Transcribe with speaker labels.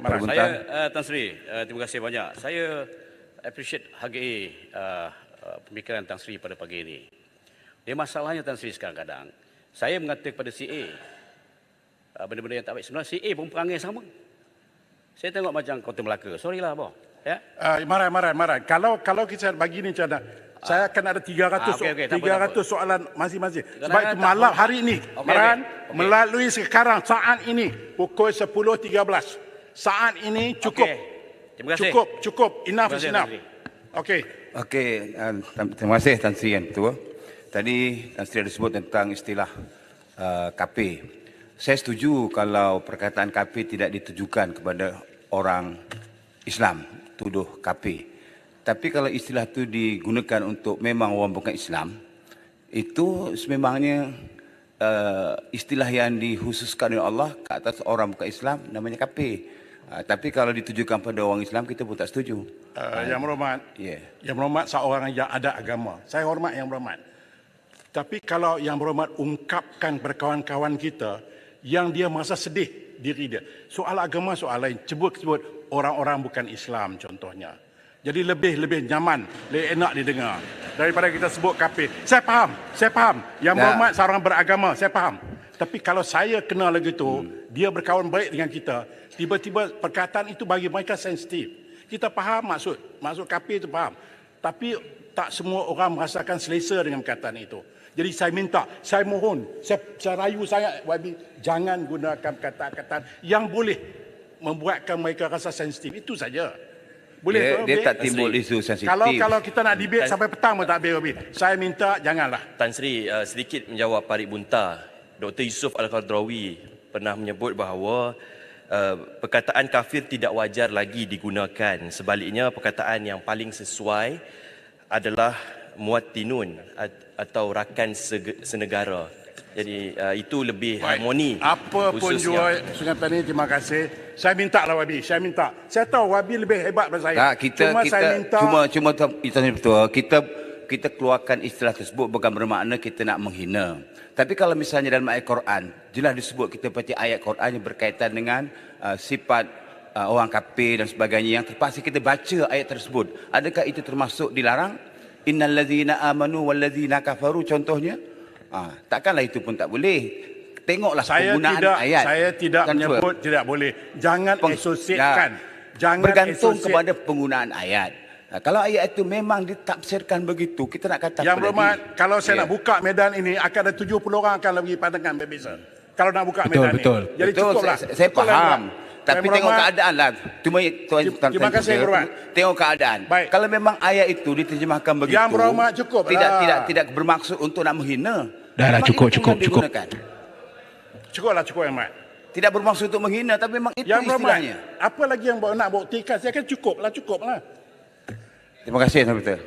Speaker 1: Saya, Tan Sri, terima kasih banyak. Saya appreciate, hargai pemikiran Tan Sri pada pagi ini. Dia masalahnya Tan Sri sekarang kadang, saya mengatakan kepada CA, benda-benda yang tak baik. Sebenarnya CA pun perangai sama. Saya tengok macam Kota Melaka. Sorry lah, Abah. Ya?
Speaker 2: Marah. Kalau kita bagi ni macam mana? Saya akan ada 300 soalan masing-masing. Sebab itu malam hari ini, melalui sekarang saat ini pukul 10.13. Saat ini cukup.
Speaker 1: Terima kasih.
Speaker 2: Cukup. Enough is enough. Okey,
Speaker 3: terima kasih Tan Sri yang Ketua. Tadi Tan Sri ada sebut tentang istilah KP. Saya setuju kalau perkataan KP tidak ditujukan kepada orang Islam, tuduh KP. Tapi kalau istilah itu digunakan untuk memang orang bukan Islam, itu sememangnya istilah yang dikhususkan oleh Allah ke atas orang bukan Islam, namanya KP. Tapi kalau ditujukan pada orang Islam, kita pun tak setuju.
Speaker 2: Yang berhormat, Yang berhormat seorang yang ada agama. Saya hormat Yang berhormat. Tapi kalau Yang berhormat ungkapkan berkawan-kawan kita yang dia merasa sedih diri dia. Soal agama soal lain. Sebut orang-orang bukan Islam contohnya. Jadi lebih nyaman, lebih enak didengar daripada kita sebut kafir. Saya faham. Yang berhormat seorang beragama, saya faham. Tapi kalau saya kenal lagi tu, dia berkawan baik dengan kita, tiba-tiba perkataan itu bagi mereka sensitif. Kita faham maksud kafir itu faham. Tapi tak semua orang merasakan selesa dengan perkataan itu. Jadi saya mohon, saya rayu sangat YB, jangan gunakan kata-kata yang boleh membuatkan mereka rasa sensitif. Itu saja. Boleh
Speaker 3: dia tak timbul isu sensitif.
Speaker 2: Kalau kita nak debate sampai petang pun tak habis. Saya minta janganlah.
Speaker 4: Tan Sri, sedikit menjawab Parit Bunta. Dr. Yusof Al-Khadrawi pernah menyebut bahawa perkataan kafir tidak wajar lagi digunakan. Sebaliknya, perkataan yang paling sesuai adalah muwattinun atau rakan senegara. Jadi itu lebih harmoni.
Speaker 2: Apa pun jua Sungai ini, terima kasih. Saya minta lah Wabi, saya minta. Saya tahu Wabi lebih hebat daripada saya. Saya minta.
Speaker 3: Cuma betul. Kita keluarkan istilah tersebut bukan bermakna kita nak menghina. Tapi kalau misalnya dalam ayat Quran, jelas disebut kita baca ayat Quran yang berkaitan dengan sifat orang kafir dan sebagainya, yang terpaksa kita baca ayat tersebut. Adakah itu termasuk dilarang? Innal ladzina amanu wal ladzina kafaru contohnya. Takkanlah itu pun tak boleh. Tengoklah penggunaan ayat.
Speaker 2: Saya tidak menyebut tidak boleh. Jangan asosiatkan.
Speaker 3: Bergantung kepada penggunaan ayat. Kalau ayat itu memang ditafsirkan begitu, kita nak kata
Speaker 2: Yang berhormat, kalau saya nak buka medan ini, akan ada 70 orang akan bagi pandangan berbeza. Kalau nak buka medan ini. Jadi cukuplah.
Speaker 3: Saya faham. Tapi tengok keadaan lah.
Speaker 2: Terima kasih berhormat.
Speaker 3: Tengok keadaan. Kalau memang ayat itu diterjemahkan begitu,
Speaker 2: Yang berhormat cukup.
Speaker 3: Tidak bermaksud untuk nak menghina.
Speaker 5: Dah cukup.
Speaker 2: Cukuplah Yang Mat.
Speaker 3: Tidak bermaksud untuk menghina, tapi memang itu
Speaker 2: yang
Speaker 3: istilahnya.
Speaker 2: Apa lagi yang nak buktikan? Saya kan cukuplah.
Speaker 3: Terima kasih, Tuan Peter.